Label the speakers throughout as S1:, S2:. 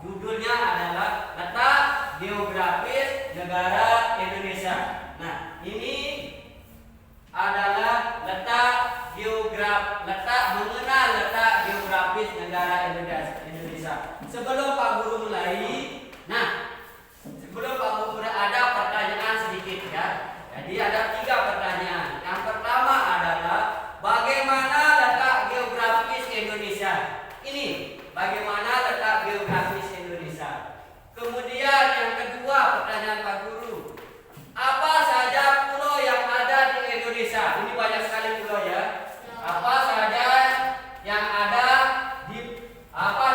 S1: Judulnya adalah letak geografis negara Indonesia. Nah, ini adalah letak mengenal letak geografis negara Indonesia. Sebelum Pak Guru mulai, ada pertanyaan sedikit ya. Jadi ada 3 pertanyaan. Yang pertama adalah bagaimana letak geografis Indonesia? Ini bagaimana letak geografis Indonesia. Kemudian yang kedua pertanyaan Pak Guru, apa saja pulau yang ada di Indonesia? Ini banyak sekali pulau ya. Apa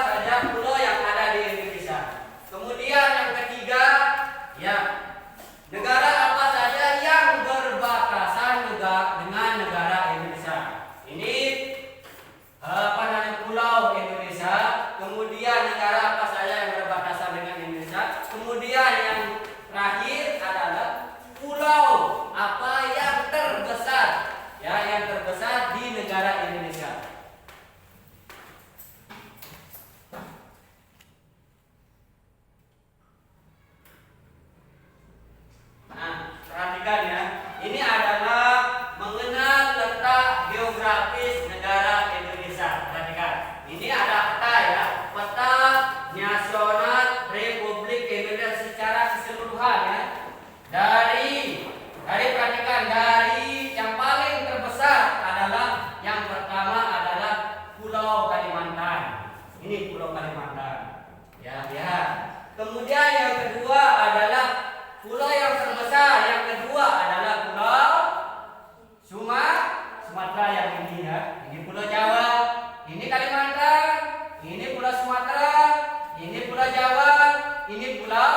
S1: saja pulau yang ada di Indonesia? Kemudian yang ketiga, ya, negara apa saja yang berbatasan dengan negara Indonesia? Ini pulau Indonesia. Kemudian negara apa saja yang berbatasan dengan Indonesia? Kemudian yang terakhir adalah pulau apa yang terbesar, ya, yang terbesar di negara Indonesia. Nah, perhatikan ya. Ini adalah mengenal letak geografis negara Indonesia. Perhatikan. Ini ada peta ya, peta nasional Republik Indonesia secara keseluruhan ya. Perhatikan, dari yang paling terbesar adalah yang pertama adalah Pulau Kalimantan. Ini Pulau Kalimantan. Ya, lihat. Kemudian yang kedua adalah pulau yang terbesar. Yang kedua adalah Pulau Sumatera yang ini ya. Ini Pulau Jawa, ini Kalimantan, ini Pulau Sumatera, ini Pulau Jawa, ini Pulau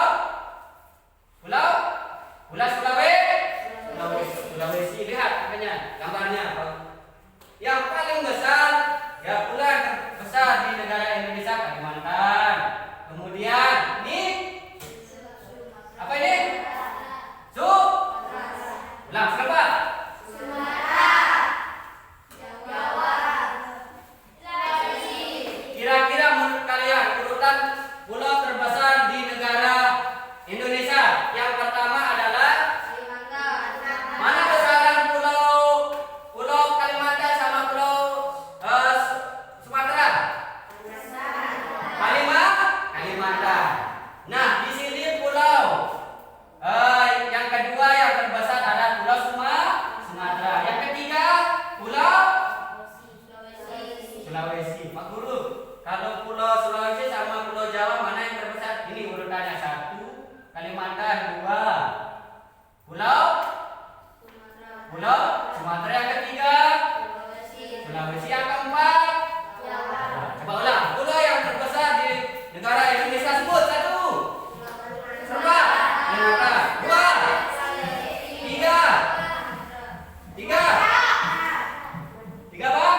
S1: Sulawesi. Lihat makanya gambarnya. Yang paling besar, ya, pulau yang terbesar di negara Indonesia Kalimantan. Kemudian ini apa ini? Ulang, siapa? Kira-kira menurut kalian urutan pulau terbesar di negara Indonesia yang pertama adalah mana besaran pulau Kalimantan sama pulau Sumatera? Kalimantan. Nah, di sini pulau yang kedua yang terbesar adalah Pulau Sumatera. Yang ketiga Pulau Sulawesi. Pak Guru, kalau Pulau Sulawesi sama Pulau Jawa mana yang terbesar? Ini urutannya 1 Kalimantan, 2 Pulau Sumatera, yang ketiga Sulawesi, yang keempat coba ulang. Pulau yang terbesar di negara Indonesia sebut. 1 Serba, 2 3 Bang?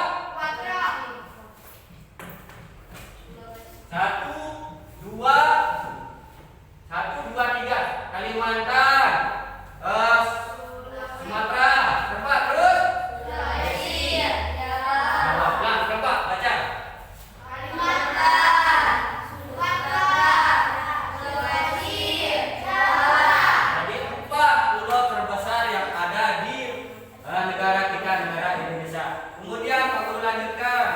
S1: 1 2 3 Kalimantan, Sumatera, Serba, terus Jawa. Serba, baca. Jadi 4 pulau terbesar yang ada di negara kita, negara Indonesia. Kemudian Pak Guru lanjutkan.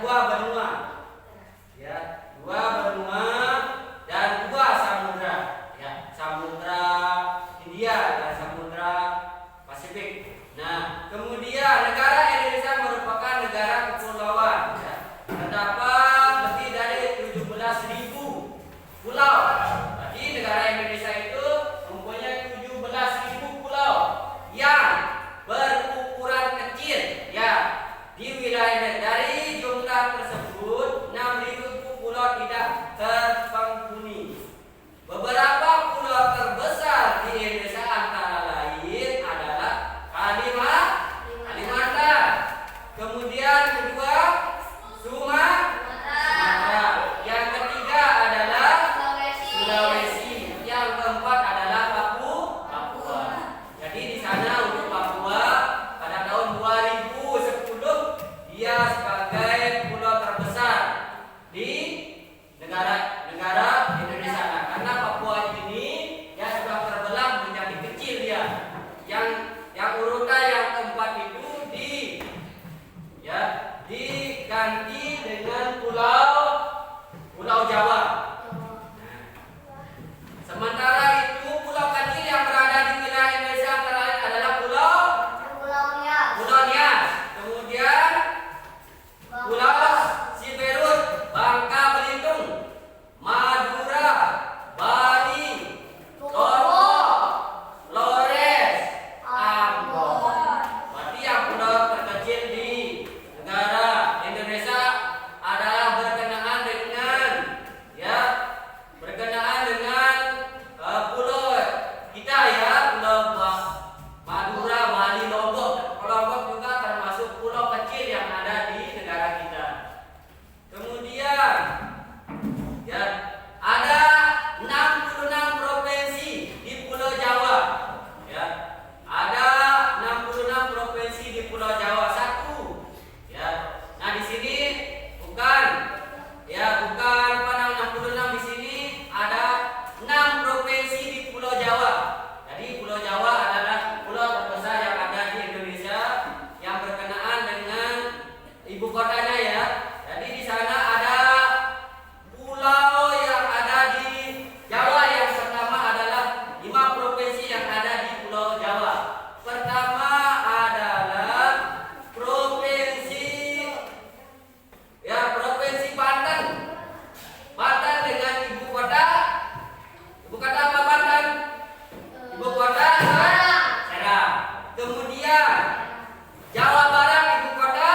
S1: dua benua. Ya, dua benua dan dua samudra. Ya, samudra Hindia dan samudra Pasifik. Nah, kemudian negara Indonesia merupakan negara kepulauan. Ya. Terdapat lebih dari 17.000 pulau. Jadi negara Indonesia itu mempunyai 17.000 pulau yang berukuran kecil. Ya, di wilayah dari jumlah tersebut 6.000 pulau tidak terpenghuni. Beberapa pulau terbesar di Indonesia antara lain adalah Kalimantan. Kemudian kedua Sumatera. Yang ketiga adalah Sulawesi. Yang keempat adalah Papua. Jadi di sana untuk Papua pada tahun 2010 dia sebagai pulau terbesar di negara Indonesia. Nah, karena Papua ini ya sudah terbelah menjadi kecil dia. Yang urutan yang keempat itu diganti dengan Pulau Jawa. Nah, sementara itu pulau kecil yang berada di wilayah Indonesia antara lain adalah Pulau Nias, kemudian Pulau Siberut, Bangka Belitung, Madura, Bali, Lombok, Flores, Ambon. Berarti yang pulau terkecil di negara Indonesia adalah berkenaan dengan pulau kita ya, Pulau Madura, Bali, Lombok. Lombok juga termasuk pulau kecil yang ada di negara kita. Kemudian ya ada 66 provinsi di Pulau Jawa. Ya, ada 66 provinsi di Pulau Jawa. Satu. Ya. Nah, di sini bukan 66 di sini ada 6 provinsi di Pulau Jawa. Jadi Pulau Jawa adalah pulau terbesar yang ada di Indonesia yang berkenaan dengan ibu kotanya ya. Jadi di sana ada pulau yang ada di Jawa. Yang pertama adalah 5 provinsi yang ada di Pulau Jawa. Pertama adalah Provinsi Banten. Banten dengan ibu kota apa Banten? Ibu kota Serang. Kemudian Jawa Barat ibu kota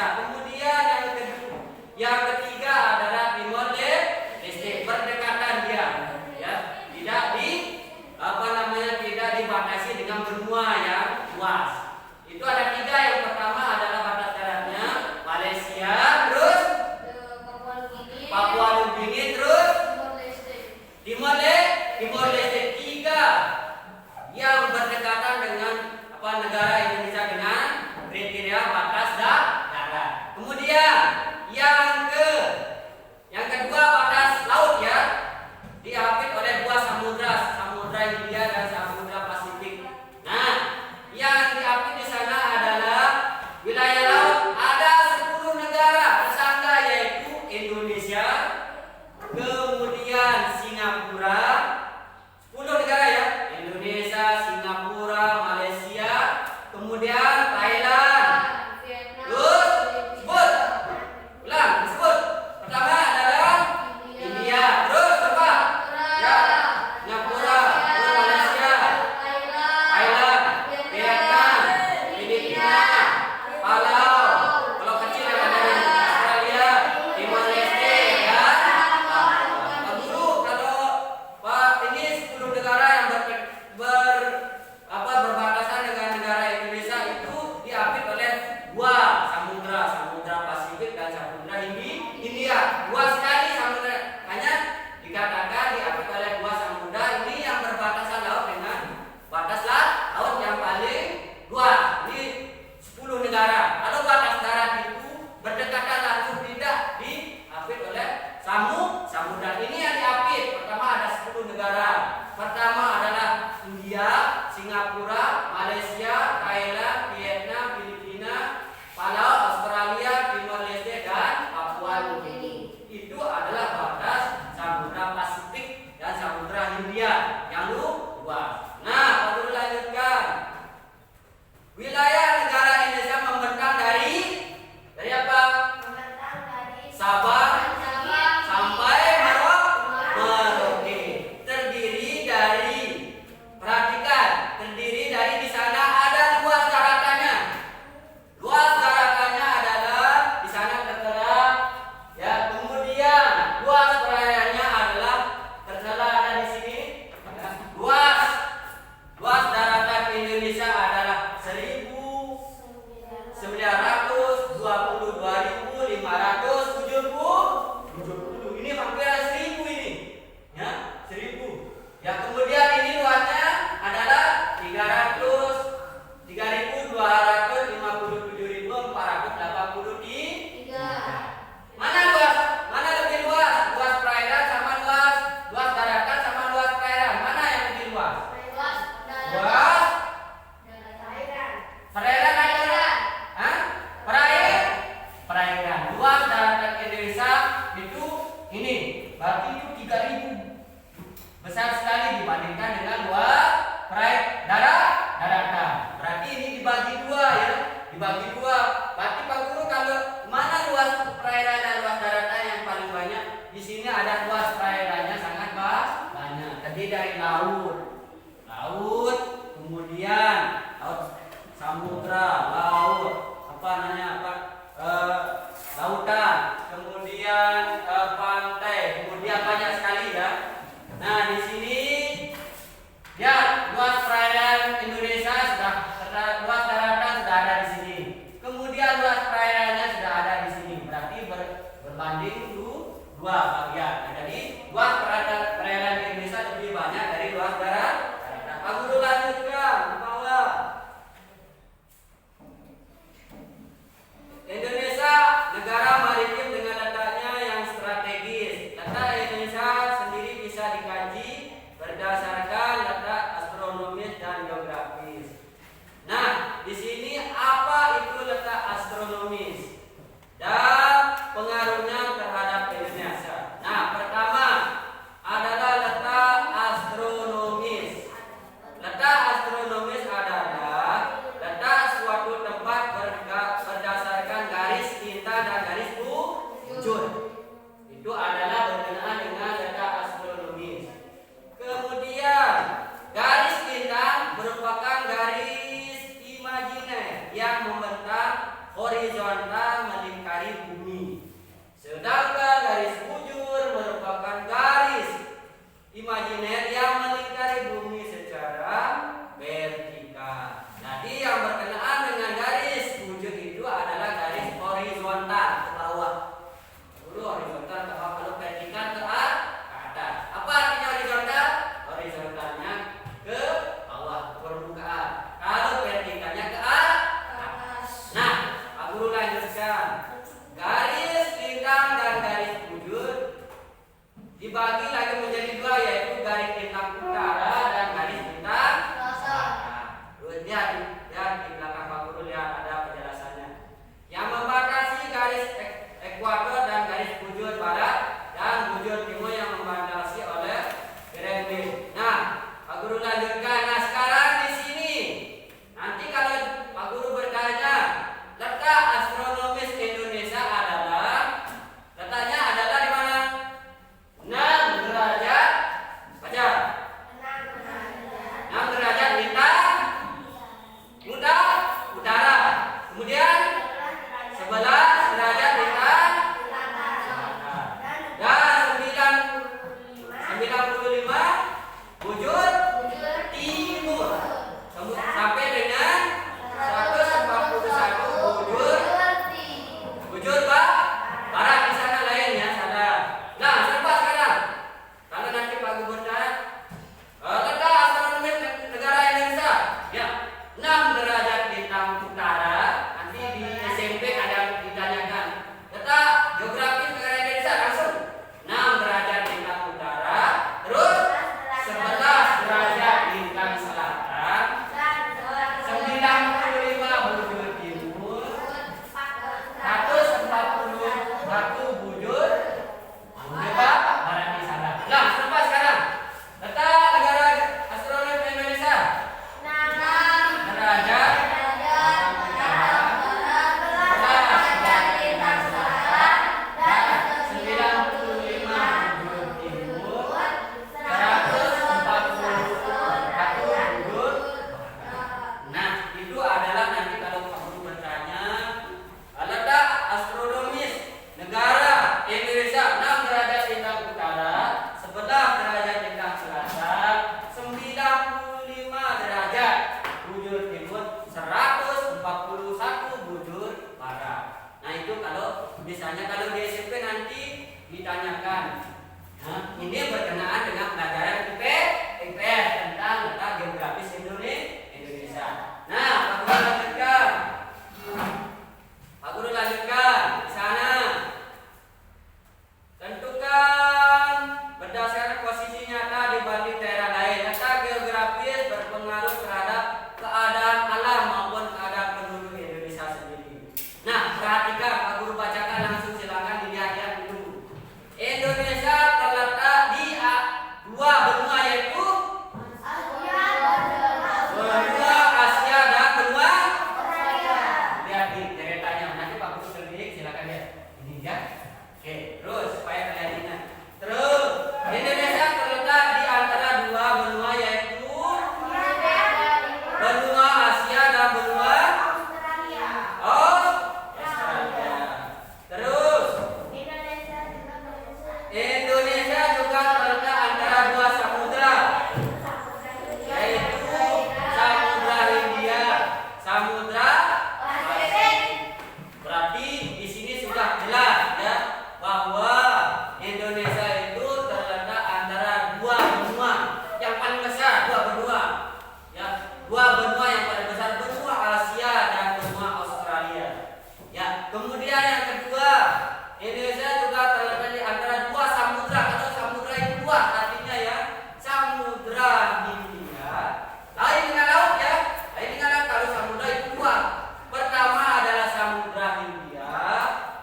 S1: Indonesia. Kemudian yang ketiga adalah Timor Leste, berdekatan dia, ya, tidak tidak dibatasi dengan benua yang luas. Itu ada tiga. Yang pertama adalah batas daratnya Malaysia, terus Papua Nugini, terus Timor Leste. Tiga yang berdekatan dengan negara Indonesia dengan kriteria batas darat. Kemudian yang kedua batas laut, ya, diapit oleh dua samudra Hindia dan Samudra Pasifik. Nah, yang diapit di sana adalah wilayah laut. Ada 10 negara tetangga, yaitu Indonesia, kemudian Singapura, 10 negara, ya, Indonesia, Singapura, Malaysia, kemudian Thailand. Terus sebut, ulang, sebut. Pertama adalah India, terus apa? Ya, Singapura, terus Malaysia, Thailand, Vietnam, Filipina, Palau, kalau kecil yang ada di Australia, Timor Leste, ya. Lalu kalau ini 10 negara yang berbatasan dengan negara Indonesia itu diapit oleh dua samudra Pasifik dan Samudra Hindia. Dua sekali samudra, hanya dikatakan diapit oleh dua samudra ini yang berbatasan laut dengan batas laut yang paling luas. Ini 10 negara. Kalau batas darat itu berdekatan langsung, tidak diapit oleh samudra. Ini yang diapit. Pertama ada 10 negara. Pertama adalah India, Singapura, Malaysia, Thailand, Vietnam, Filipina, Palau, Australia, Timor Leste, dan Papua Nugini. Itu adalah batas Samudra Pasifik dan Samudra Hindia yang luas. Nah, baru lanjutkan. Wilayah negara Indonesia membentang dari apa? Sabah sampai Merauke. Terdiri dari di sana ada luas daratannya. Luas daratannya adalah di sana tertera, ya. Kemudian luas perairannya adalah tertera ada di sini. Ya. Luas daratan Indonesia adalah 1.922.570. Ini hampir 1.000 ini, ya, 1.000. Ya, kemudian ini luasnya adalah 357.483. Mana lebih luas? Luas perairan sama luas daratan sama luas perairan. Mana yang lebih luas? Luas perairan atau hah? Perairan. Luas daratan Indonesia itu ini, berarti itu 3.000. Besar sekali dibandingkan dengan luas daratan. Berarti ini dibagi dua, ya. Dibagi dua. Berarti Pak Guru, kalau mana luas perairan dan luas daratan yang paling banyak? Di sini ada luas perairannya sangat banyak. Terdiri dari laut, kemudian laut samudra, lautan, kemudian pantai, kemudian banyak sekali, ya. Nah, di sini, ya, luas perairan Indonesia luas daratan sudah ada di sini. Kemudian luas perairannya sudah ada di sini. Berarti berbanding dua bagian. Nah, jadi luas perairan Indonesia lebih banyak dari luas daratan. Aku dulu lanjutkan ke bawah. Indonesia negara maritim dengan letaknya yang strategis. Letak Indonesia sendiri bisa dikaji berdasarkan letak astronomis dan geografis. Nah, di sini apa itu letak astronomis dan pengaruhnya terhadap Indonesia? Nah, lanjutkan. Garis lintang dan garis bujur dibagi lagi menjadi dua, yaitu garis lintang utara dan garis lintang selatan. Lihat di belakang Pak Guru, lihat ada penjelasannya. Yang membatasi garis ekuator dan garis bujur barat dan bujur timur yang membatasi oleh Greenwich. Nah, Pak Guru lanjutkan. Nah, sekarang di sini nanti kalau Pak Guru bertanya, letak astronomis Indonesia letaknya adalah di mana? 6 derajat. Baca. 6 derajat lintang utara. Kemudian 11 derajat lintang dan 95 bujur timur sampai dengan 141 bujur barat. Di sana lainnya sadar. Nah, serba sekarang kalau nanti Pak Gubernur letak astronomis negara Indonesia, ya, 6 derajat lintang utara. Nanti di SMP ada ditanyakan letak geografis negara Indonesia, langsung 6 derajat lintang utara, terus 11 derajat lintang selatan, 95 bujur timur, 141 bujur barat di sana. Nah, serba sekarang letak negara astronomi Indonesia 6 derajat misalnya kalau di SMP nanti ditanyakan, ini berkenaan dengan pelajaran IPS tentang letak geografis Indonesia. Nah, Pak Guru lanjutkan di sana. Tentukan berdasarkan posisi nyata dibanding daerah lain. Letak geografis berpengaruh terhadap keadaan alam maupun keadaan penduduk Indonesia sendiri. Nah, perhatikan, Pak Guru bacakan langsung, silakan dilihat dulu. Indonesia terletak di dua benua, yaitu benua Asia dan benua Australia. Lihat di deretannya, nanti Pak Guru sendiri silakan lihat. Ini ya. Oke, terus supaya kalian ingat. Terus Indonesia terletak di antara dua benua, yaitu benua Asia dan benua Australia. Terus Indonesia juga terletak antara dua samudra, yaitu Samudra Hindia, Samudra Pasifik. Berarti di sini sudah jelas ya bahwa Indonesia itu terletak antara dua benua yang paling besar, dua benua yang paling besar, benua Asia dan benua Australia. Ya, kemudian yang kedua, Indonesia juga terletak di antara dua samudra. Kalau samudra itu luas, artinya ya Samudra Hindia lain dengan laut ya, lain dengan laut. Kalau samudra itu luas, pertama adalah Samudra Hindia,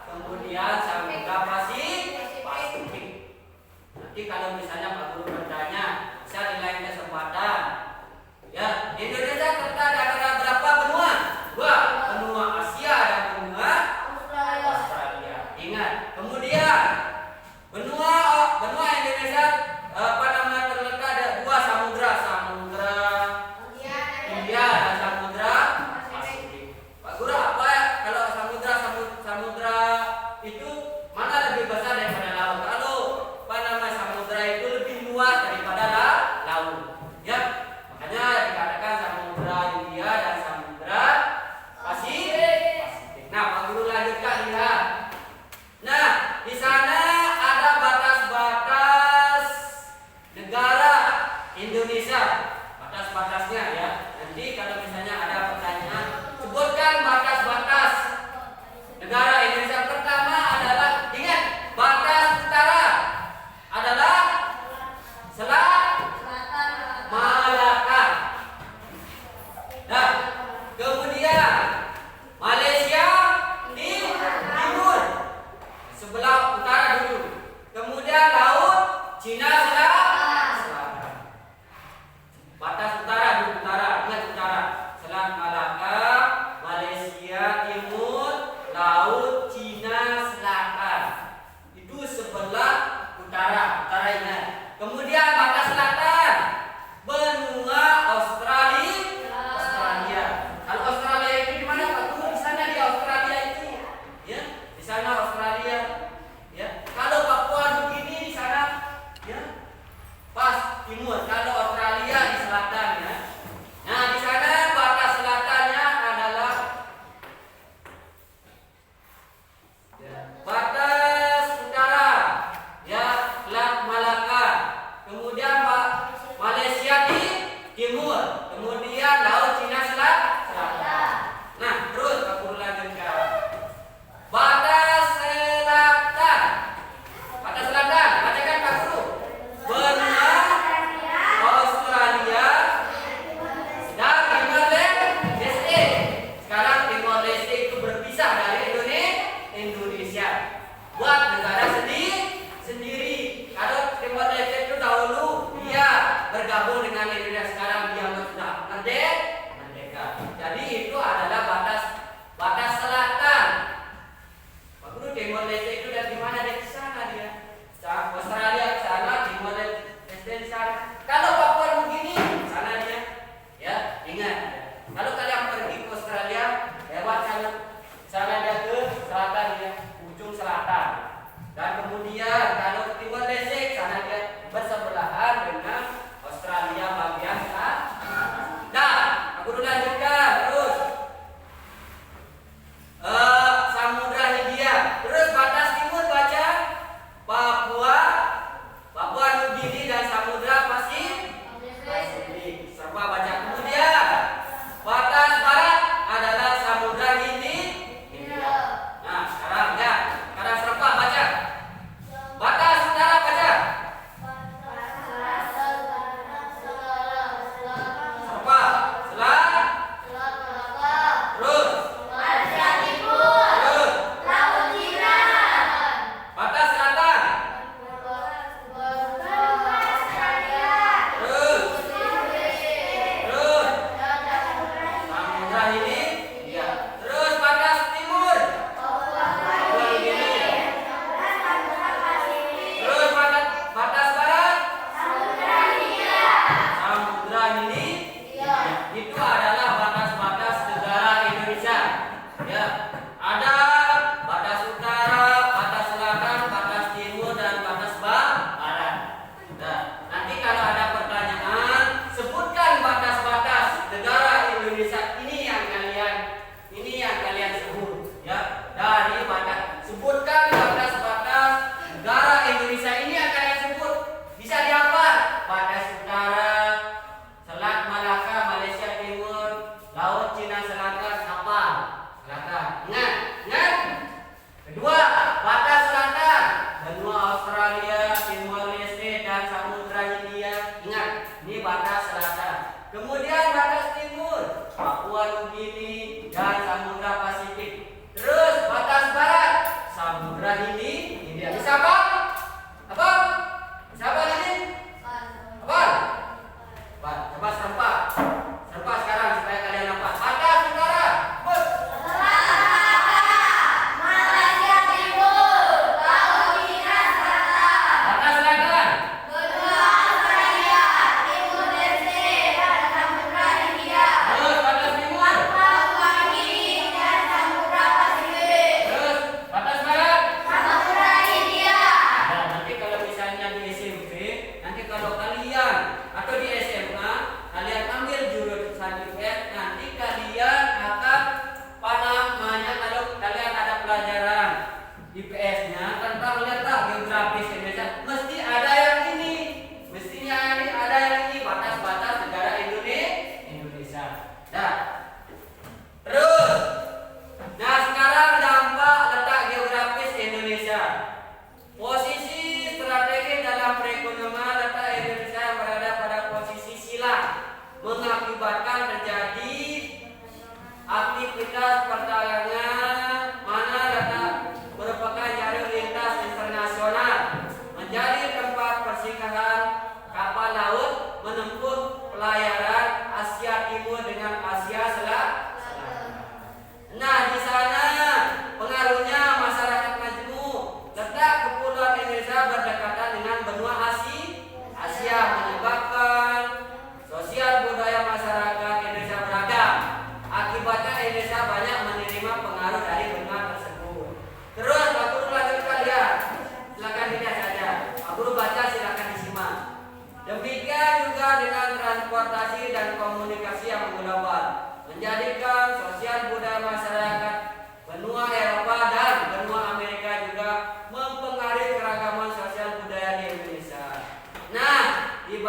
S1: kemudian Samudra Pasifik. Nanti kalau misalnya Pak Guru bertanya, bisa di lain kesempatan ya, Indonesia terletak di antara berapa benua? Dua, benua Asia dan benua Australia. Ingat. Kemudian Cina Selatan. Batas utara di utara, ingat utara. Selat Malaka, Malaysia Timur, Laut Cina Selatan. Itu sebelah utara, utara ingat. Kemudian batas selatan, benua Australia. Kalau Australia itu di mana Pak Guru? Di sana di Australia itu, ya, di sana Australia, ya. Kalau Papua begini di sana, ya, pas timur. Kalau Australia di selatan, ya. Nah di sana batas selatannya adalah batas utara, ya, Selat Malaka. Kemudian Malaysia di timur, kemudian Laut Cina Selatan. Nah, terus aku lanjutkan. Batas selatan. Batas selatan, bacakan Pak Guru. Benua Australia dan Timor Leste. Sekarang Timor Leste itu berpisah dari Indonesia. Buat negara sendiri. Kalau Timor Leste itu dahulu dia bergabung dengan Indonesia, sekarang dia sudah merdeka. Jadi itu adalah batas selatan. Pak Guru, Timor Leste itu dari mana? Dari sana dia. Australia ke sana, Timor Leste di sana. Kalau Papua begini, sana dia. Ya, ingat. Kalau kalian pergi ke Australia, lewat sana dia ke selatan dia, ujung selatan. Dan kemudian kalau ke Timor Leste, sana dia bersebelahan dengan Australia bagian selatan. Nah, aku dulu lanjutkan terus. Samudra Hindia. Terus batas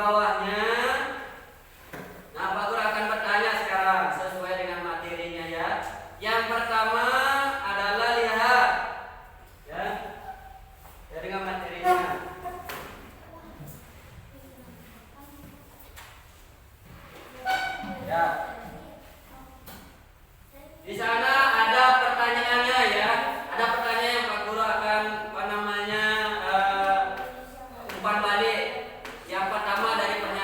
S1: bawahnya. Nah, Pak Guru akan bertanya sekarang sesuai dengan materinya ya. Yang pertama adalah lihat ya. Ya dengan materinya. Ya. Di sana ada pertanyaannya ya. Ada pertanyaan yang Pak Guru akan umpan balik. Yang pertama dari pernyataan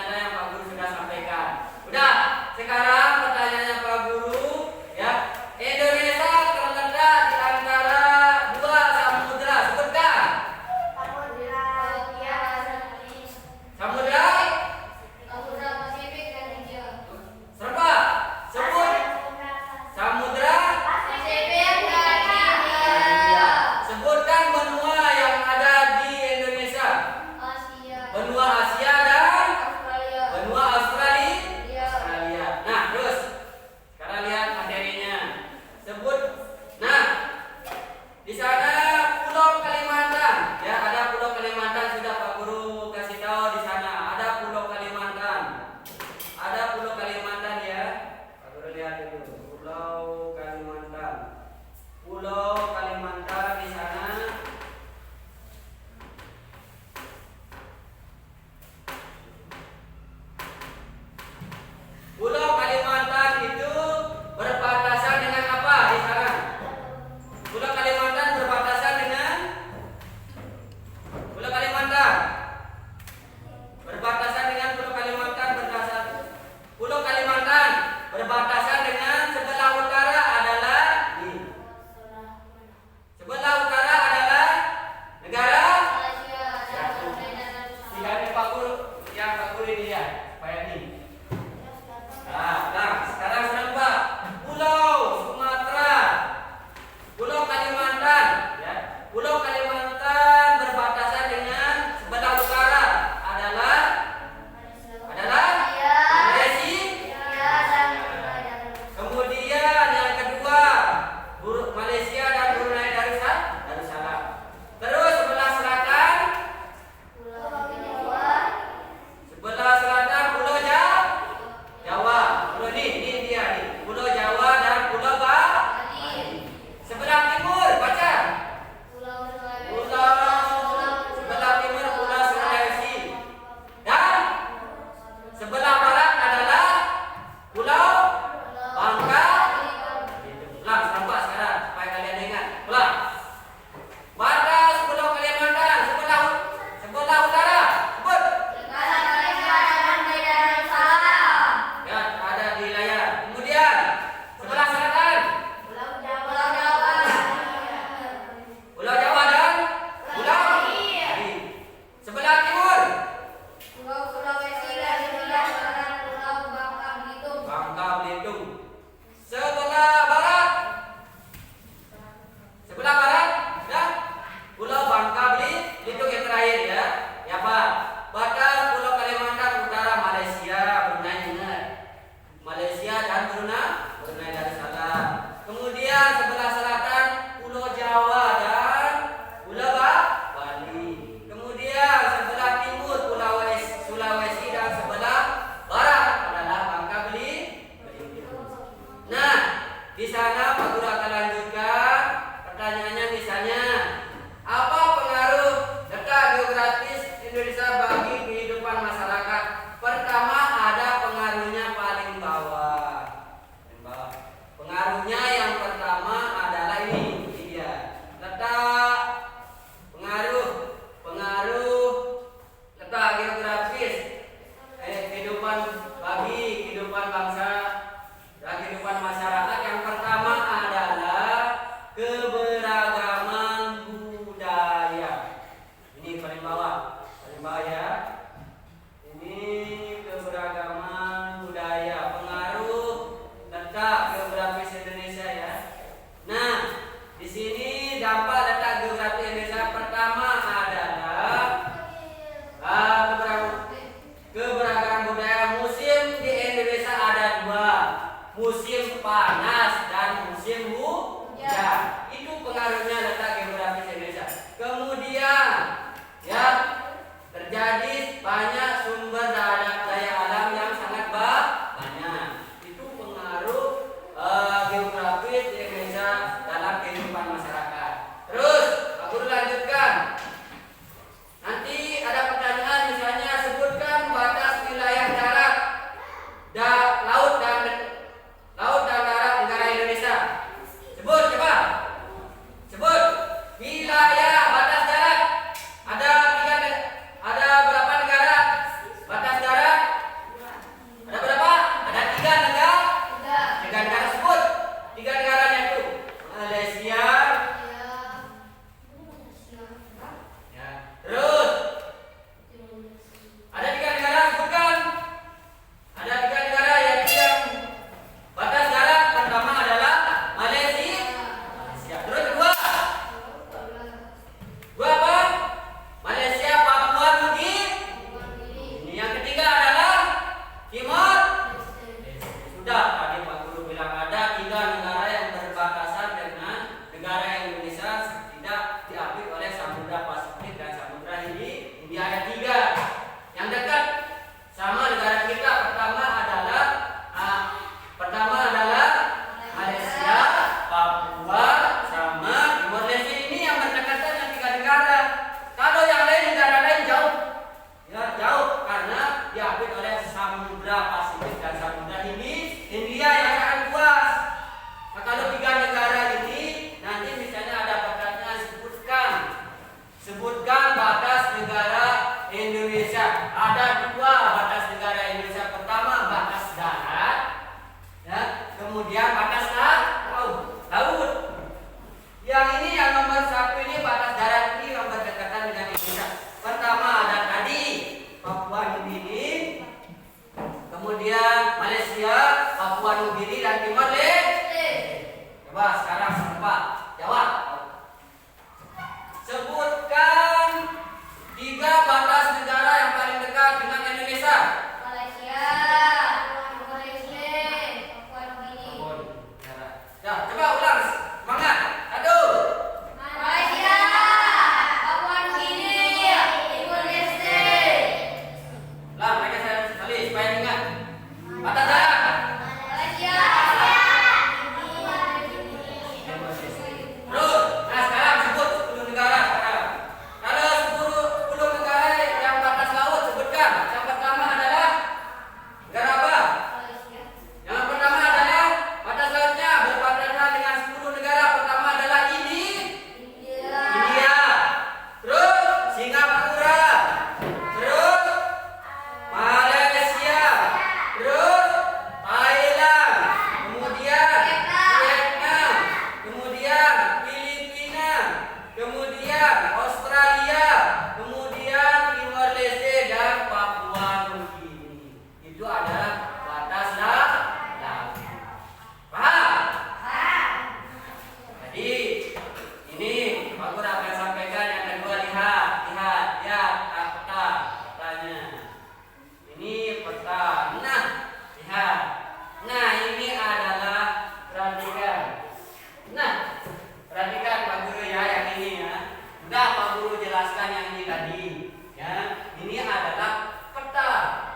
S1: diambil oleh Samudra Pasifik dan Samudra Hindi. India ada 3. Yang dekat sama negara kita pertama adalah Malaysia, Papua, sama Timor Leste. Ini yang berdekatan yang 3 negara. Kalau yang lain negara lain jauh, ya jauh karena diambil oleh Samudra Pasifik dan Samudra Hindi. India yang sangat luas. Nah, kalau 3 negara ini nanti misalnya ada pertanyaan, sebutkan batas negara Indonesia. Ada 2 batas negara Indonesia. Pertama batas darat, ya, kemudian batas laut. Yang ini yang nomor 1 ini batas darat ini yang berdekatan dengan Indonesia. Pertama ada tadi Papua Nugini, kemudian Malaysia, Papua Nugini dan Timor Leste. Coba sekarang sempat jawab. Sebutkan 3 batas negara yang paling dekat dengan Indonesia.
S2: Malaysia, Timor Leste, Papua Nugini.
S1: Ya, coba ulang. Semangat. 1.
S2: Malaysia, Papua Nugini, Timor Leste.
S1: Lah, mereka saya sekali supaya ingat. Batas darat.
S2: Malaysia,
S1: Terus, nah sekarang sebut 10 negara sekarang. Kalau 10 negara yang batas laut sebutkan. Yang pertama adalah negara apa?
S2: Malaysia,
S1: Yang pertama adalah batas lautnya berbatasan dengan 10 negara. Pertama adalah India. Terus Singapura. Terus Malaysia. Terus Thailand. Kemudian Vietnam. Kemudian Filipina. Kemudian Australia. Kemudian Timor Leste dan Papua Nugini. Itu adalah batas laut. Paham? Jadi ini Pak Guru akan sampaikan yang kedua. Lihat petanya. Ini peta. Nah, lihat. Nah, ini adalah perhatikan. Nah, perhatikan Pak Guru ya yang ini ya. Udah Pak Guru jelaskan yang ini tadi. Ya, ini adalah peta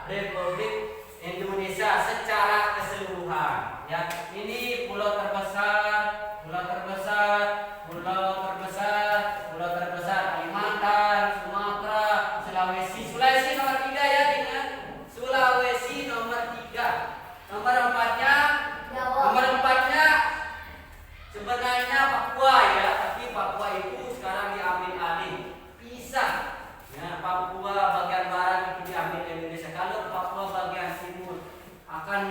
S1: Republik Indonesia secara keseluruhan. Ya, ini pulau terbesar, Kalimantan, Sumatera, Sulawesi nomor 3 ya, ingat. Sulawesi nomor 3. Nomor 4-nya sebenarnya Papua ya, tapi Papua itu sekarang diambil alih, pisah. Ya, Papua bagian barat itu diambil Indonesia. Kalau Papua bagian timur akan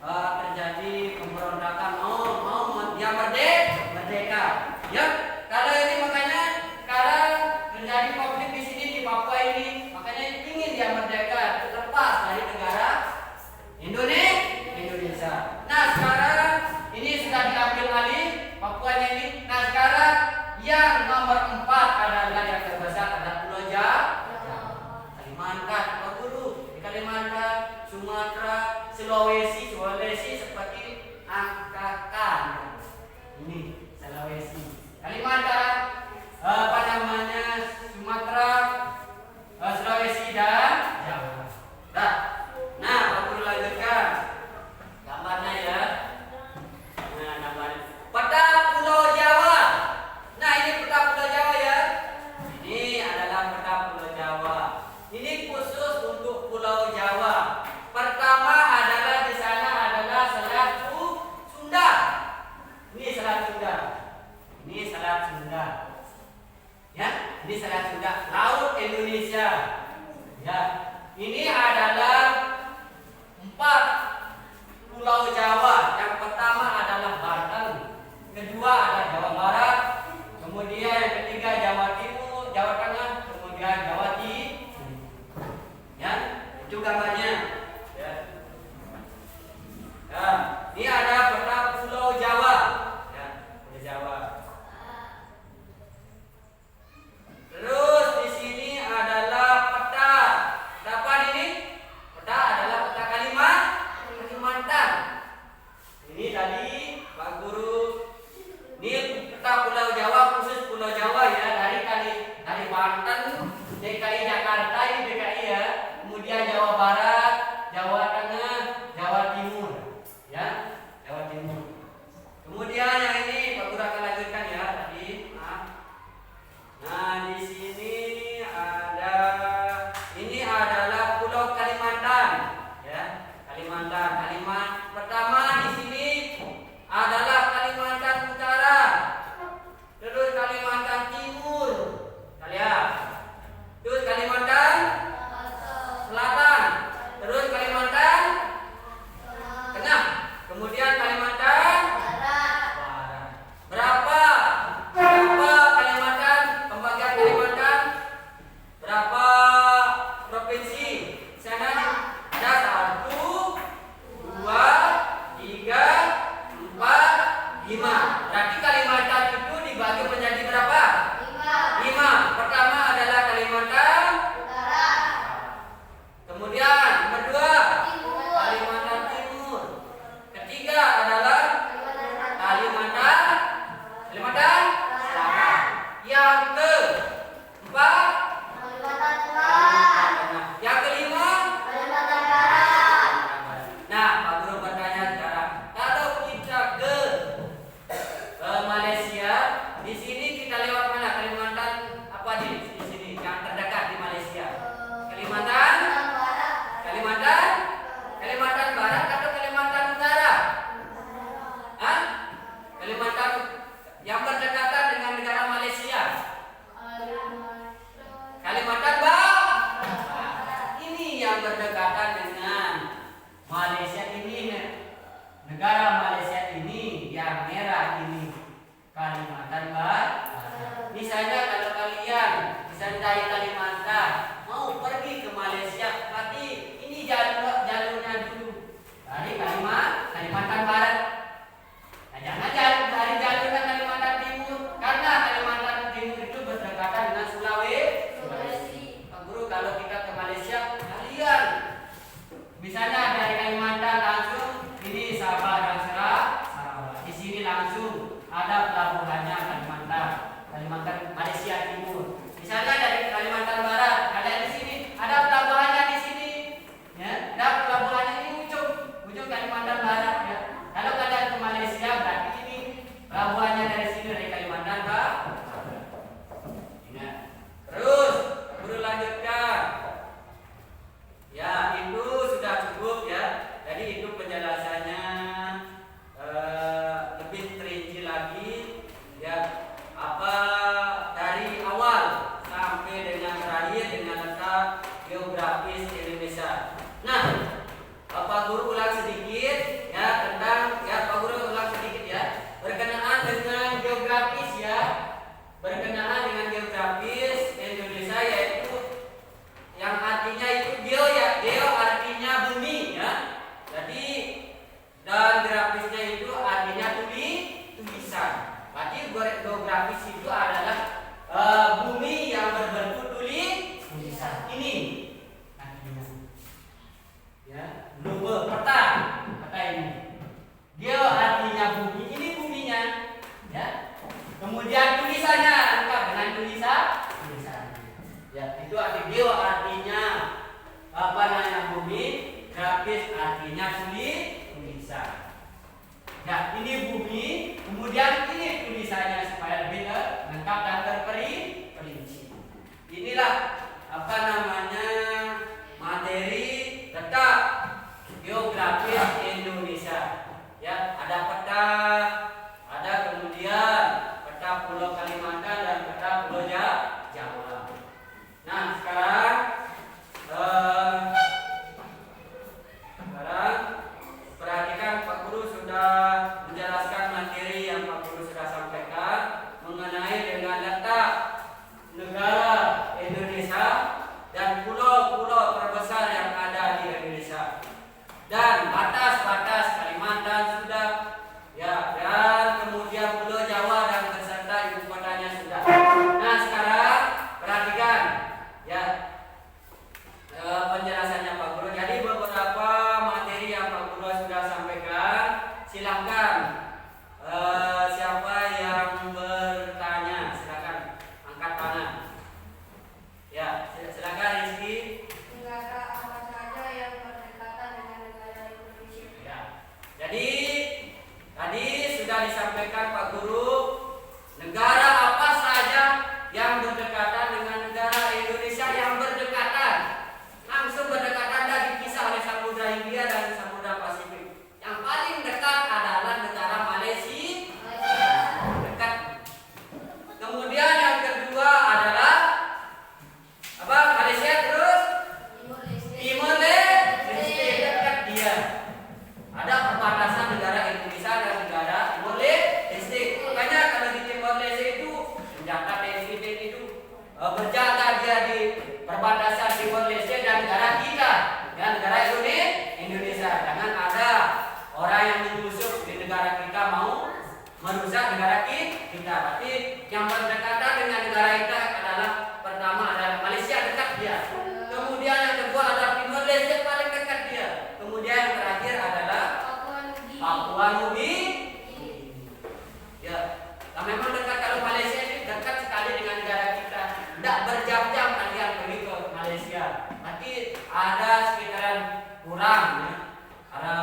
S1: terjadi pemberontakan, mau dia merdeka. Ya, kalau ini makanya sekarang terjadi konflik di sini di Papua ini, makanya ingin dia merdeka, lepas dari negara Indonesia. Nah, sekarang ini sudah diambil alih Papuanya ini. Nah, sekarang yang nomor 4 adalah yang terbesar adalah Pulau Jawa. Kalimantan, Pak Guru. Di Kalimantan, Sumatera, Sulawesi seperti angkakan. Ini Sulawesi. Kalimantan, Sumatera, Sulawesi dan Jawa. Nah, Pak Guru lanjutkan gambarnya ya. Nah, gambarnya peta Pulau Jawa. Nah, ini peta Pulau Jawa ya. Ini adalah peta Pulau Jawa. Ini khusus untuk Pulau Jawa. Pertama adalah di sana adalah Selat Sunda. Ini Selat Sunda. Ya, ini Selat Sunda, Laut Indonesia. Ya, ini adalah 4 Pulau Jawa. Yang pertama adalah Banten, kedua adalah Jawa Barat, kemudian yang ketiga Jawa Timur, Jawa Tengah, kemudian Jawa Timur. Ya, itu gambarnya. Ya. Ya, ini ada peta Pulau Jawa. Ya, Pulau Jawa. Terus di sini adalah peta. Dapat ini? Peta adalah peta Kalimantan. keempat
S2: Kalimantan Tengah.
S1: Tengah. Yang kelima.
S2: Kalimantan Barat.
S1: Nah, Pak Guru bertanya sekarang, kalau kita ke Malaysia, di sini kita lewat mana? Kalimantan apa di sini yang terdekat di Malaysia? Kalimantan,
S2: Barat.
S1: Kalimantan, Kalimantan Barat atau Kalimantan Utara? Hah? Kalimantan yang berdekatan dengan negara Malaysia. Kalimantan Barat. Ini yang berdekatan dengan Malaysia ini. Negara Malaysia ini yang merah ini Kalimantan Barat. Misalnya kalau kalian misalnya dari Kalimantan mau pergi ke Malaysia, berarti ini jalurnya dulu dari Kalimantan Barat. Nah, jangan dari jalurnya Kalimantan Timur, karena Kalimantan Timur itu berdekatan dengan Sulawesi. Pak Guru, kalau kita ke Malaysia, kalian misalnya dari Kalimantan langsung ini Sabah dan Sarawak. Di sini langsung ada pelabuhannya Kalimantan Malaysia Timur. Misalnya dari Kalimantan Barat, ada di sini ada pelabuhannya di sini. Ya, ada pelabuhannya di ujung Kalimantan Barat ya. Kalau kalian ke Malaysia berarti ini pelabuhannya dari sini dari Kalimantan Barat. Ingat. Terus guru lanjutkan. Ya, itu sudah cukup ya. Jadi itu penjelasannya lebih terinci lagi ya, apa dari awal sampai dengan terakhir dengan letak geografis Indonesia. Nah, Pak Guru ulang sedikit ya tentang ya Pak Guru ulang sedikit ya berkenaan dengan geografis ya, berkenaan dengan geografis Indonesia, yaitu yang artinya itu geo ya, geo artinya bumi ya. Jadi dan grafisnya itu artinya tulisan. Berarti geografis itu adalah bumi yang berbentuk tulisan. Ini artinya. Ya, lupa peta ini. Geo artinya bumi, ini buminya. Ya. Kemudian tulisannya lengkap dengan tulisan. Ya, itu arti geo artinya apa namanya bumi, grafis artinya tulisan. Ya, ini bumi, kemudian ini tulisannya supaya lebih lengkap dan terperinci. Inilah apa namanya materi letak geografis Indonesia. Ya, ada peta, ada kemudian peta Pulau Kalimantan dan peta Pulau Jawa. Nah, sekarang perhatikan, Pak Guru sudah menjelaskan materi yang Pak Guru sudah sampaikan mengenai dengan letak negara Indonesia dan pulau-pulau terbesar yang ada di Indonesia dan batas-batas Kalimantan sudah ya, dan kemudian Pulau Jawa dan beserta ibu kotanya sudah. Nah, sekarang perhatikan ya penjelasannya Pak Guru. Jadi beberapa materi yang Pak Guru sudah sampaikan, silakan siapa yang bertanya silakan angkat tangan. Ya, silakan Rizky.
S2: Negara apa saja yang berdekatan dengan negara Indonesia?
S1: Ya. Jadi tadi sudah disampaikan Pak Guru, negara apa saja yang berdekatan dengan negara Indonesia, yang berdekatan langsung berdekatan dan dipisah oleh Samudra Hindia dan Samudra Pasifik. Yang paling dekat adalah negara Malaysia, dekat. Kemudian yang kedua adalah apa? Malaysia, terus Timor Leste, dekat dia. Ada perbatasan negara Indonesia dan negara Timor Leste. Makanya kalau di Timor Leste itu senjata TNI itu berjaga dia di perbatasan Timor Leste dan negara kita, dan negara Indonesia. Jangan ada orang yang menyusup di negara kita mau merusak negara kita. Berarti yang berdekatan dengan negara kita adalah pertama adalah Malaysia, dekat dia. Kemudian yang kedua adalah Timor Leste, paling dekat dia. Kemudian yang terakhir adalah Papua Nugini. Ya, nah, memang dekat. Kalau Malaysia ini dekat sekali dengan negara kita. tidak berjam-jam kalian pergi ke Malaysia. Nanti ada sekitaran kurang ya. Karena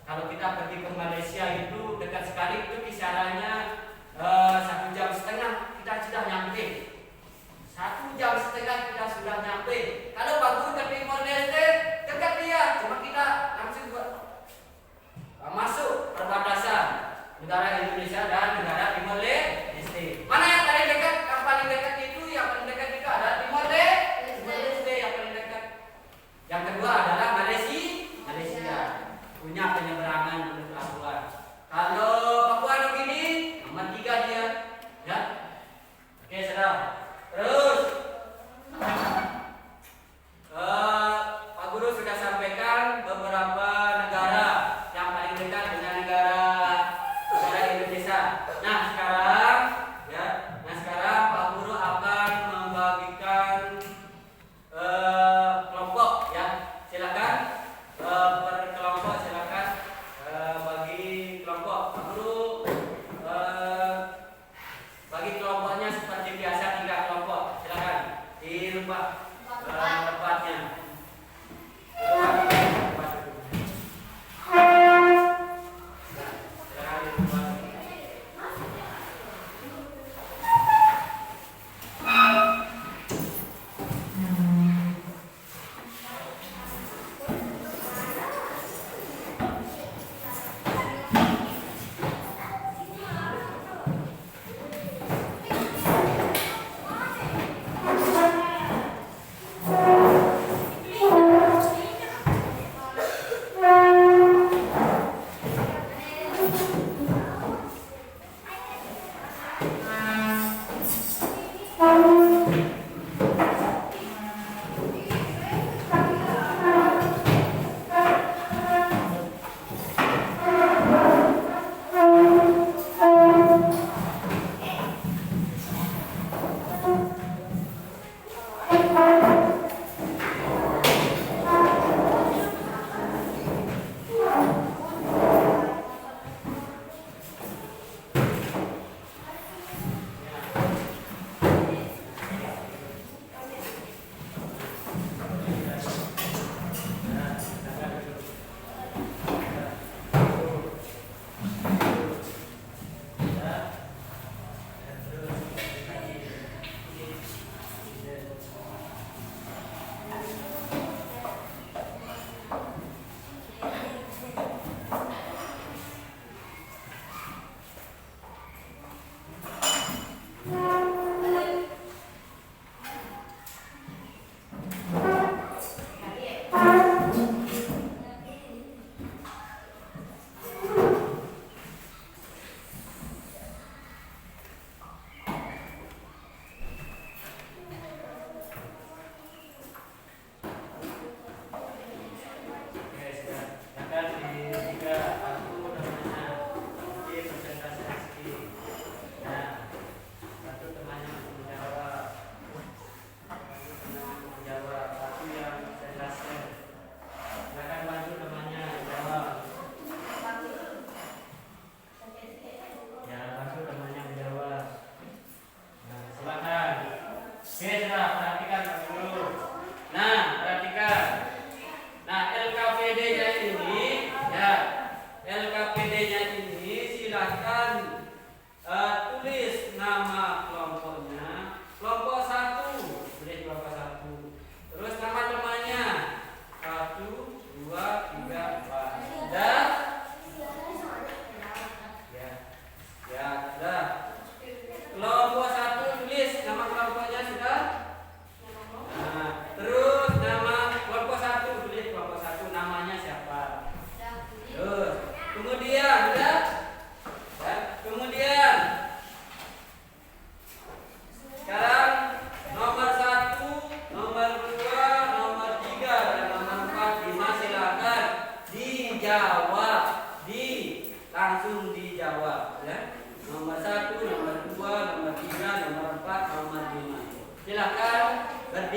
S1: kalau kita pergi ke Malaysia itu dekat sekali, itu kisarannya 1,5 jam kita sudah nyampe. 1,5 jam kita sudah nyampe. Kalau Pak Guru ke Timor Leste dekat dia, cuma kita langsung masuk perbatasan negara Indonesia dan negara Timor Leste. Mana yang paling dekat? Yang paling dekat itu, yang paling dekat itu adalah Timor Leste yang paling dekat. Yang kedua adalah Malaysia. Punya penyeberangan untuk pelabuhan. Kalau Papua Nugini nomor 3 dia, ya. Oke, saudara. Terus Pak Guru sudah sampaikan beberapa negara yang paling dekat dengan negara Indonesia. Nah sekarang Pak Guru akan membagikan kelompok ya. Silakan per kelompok, silakan bagi kelompok. Pak Guru bagi kelompoknya seperti biasa 3 kelompok. Silakan dirubah tempatnya.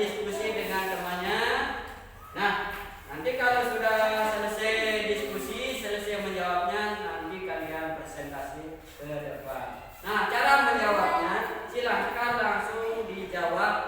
S1: berdiskusi dengan temannya. Nah, nanti kalau sudah selesai diskusi, selesai menjawabnya, nanti kalian presentasi ke depan. Nah, cara menjawabnya silahkan langsung dijawab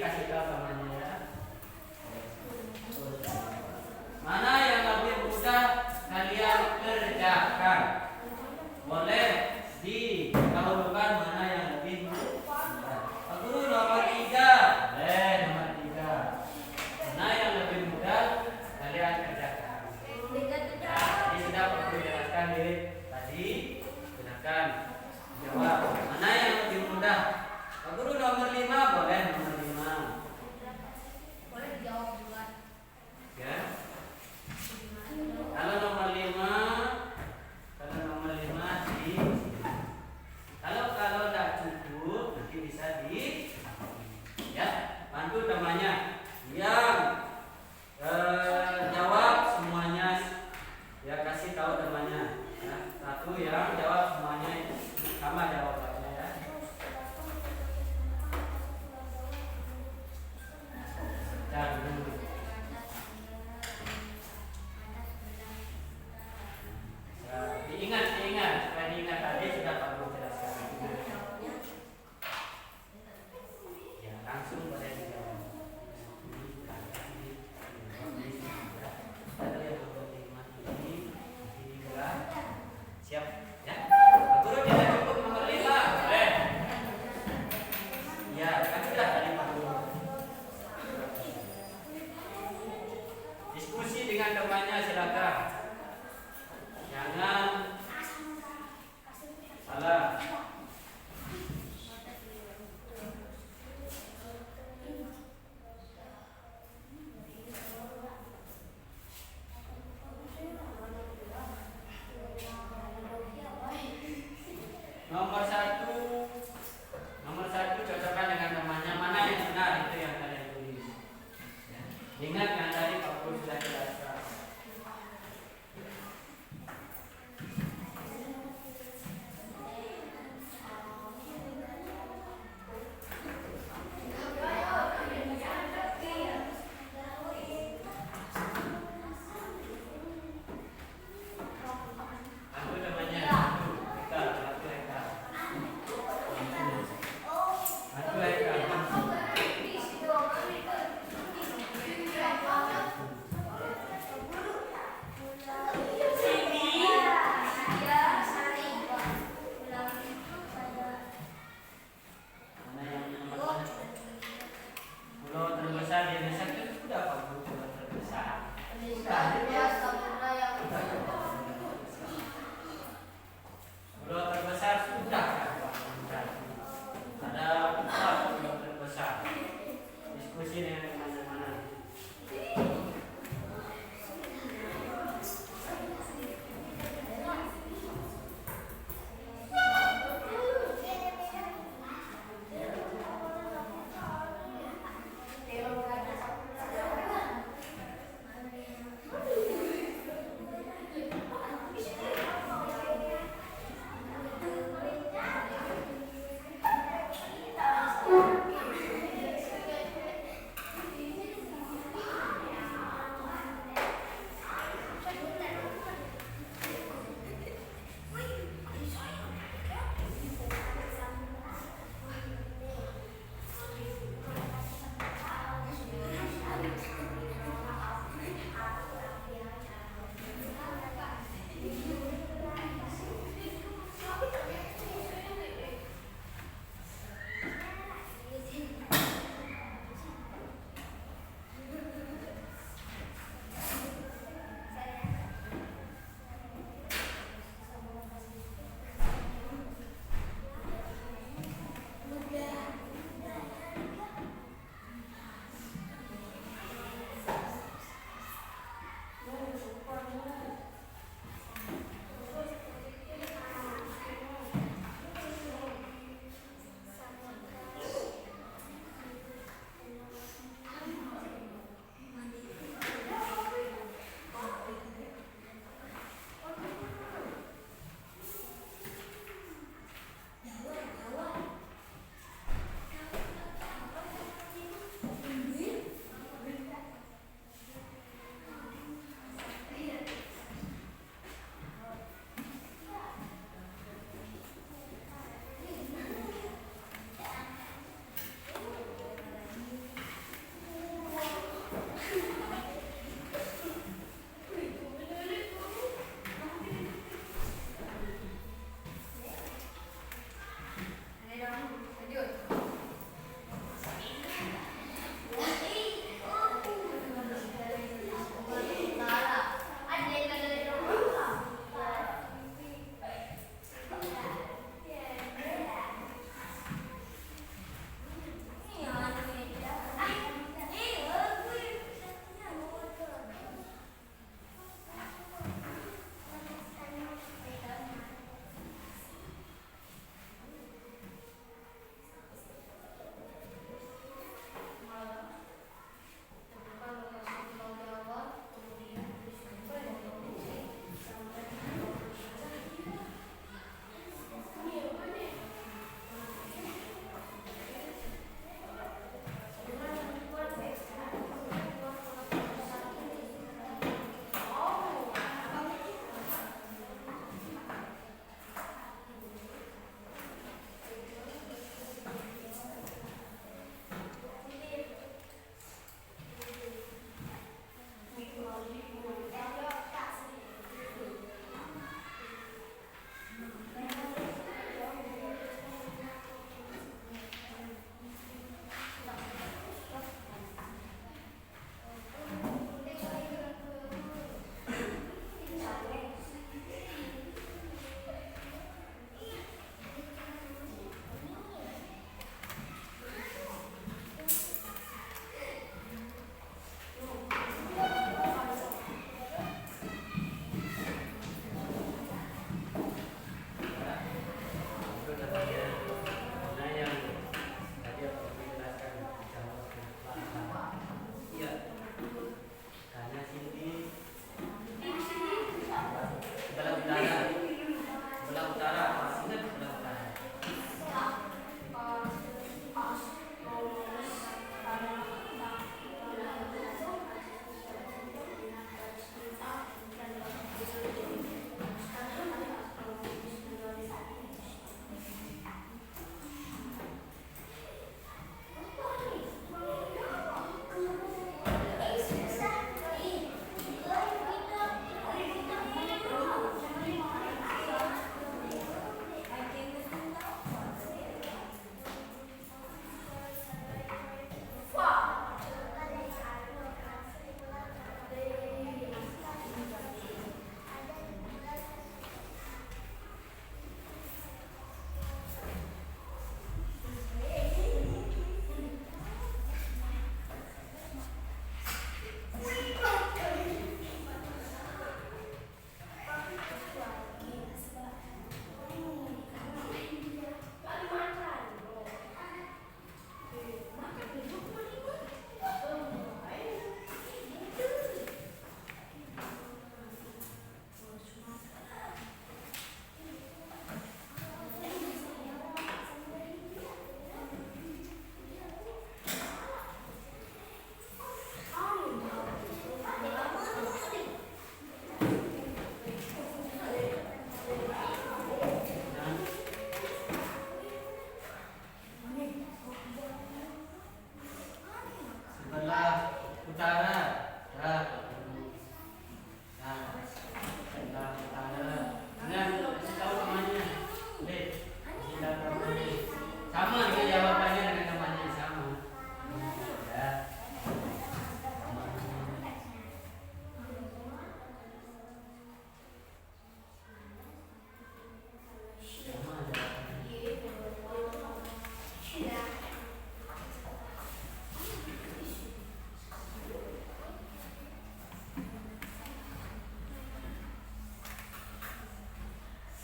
S1: kasih tahu namanya ya. Mana yang lebih mudah kalian kerjakan? Boleh didahulukan mana yang lebih mudah. Pak Guru nomor 3. Boleh nomor 3. Mana yang lebih mudah kalian kerjakan? Ya, ini sudah Pak Guru jelaskan tadi. Gunakan jawab. Mana yang lebih mudah? Pak Guru nomor 5. Boleh nomor 5.
S2: Boleh dijawab duluan.
S1: Ya. Kalau nomor 5 di kalau tidak cukup nanti bisa ya bantu temannya yang jawab semuanya, ya kasih tahu temannya ya. Satu yang jawab semuanya sama jawabannya ya. Dan diingat supaya diingat tadi sudah Pak Guru jelaskan. Ya langsung pada dijawab. Siap ya. Pak Guru tidak cukup nomor 5. Boleh. Ya kan sudah tadi Pak Guru. Diskusi dengan temannya silakan. Jangan salah. Nomor satu cocokkan dengan temannya, mana yang benar itu yang kalian tulis. Ya. Ingat kan tadi Pak Guru sudah jelaskan. Aku temannya, aku Eka. Aku Eka. sebelah utara. Nah, nah, sebelah utara. Nah, kasih tahu namanya. Lihat, kasih tahu namanya. Sama juga jawabannya dengan namanya yang sama. Ya. Sama jawabannya.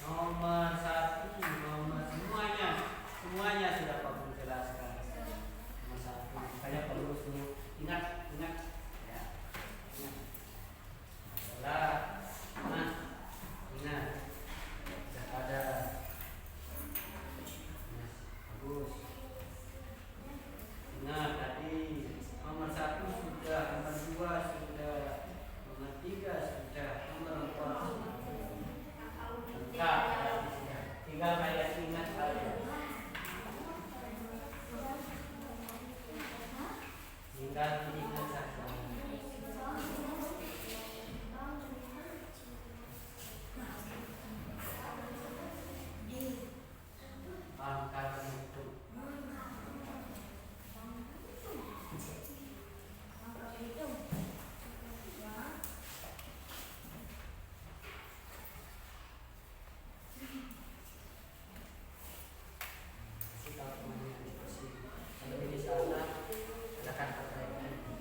S1: Nomor satu, nomor semuanya sudah Pak jelaskan. Nomor satu, makanya perlu suruh ingat, ya, ingat. Adalah, nah, ingat, sudah ada, nah, bagus. Ingat tadi nomor satu sudah, nomor dua sudah, nomor tiga sudah, nomor empat sudah. Lengkap, tinggal kalian ingat saja. Tinggal diingat saja. Pangkal itu. Kasih tahu temannya diskusi. Kalau ini salah, silakan perbaiki.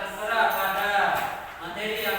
S1: terserah pada materi yang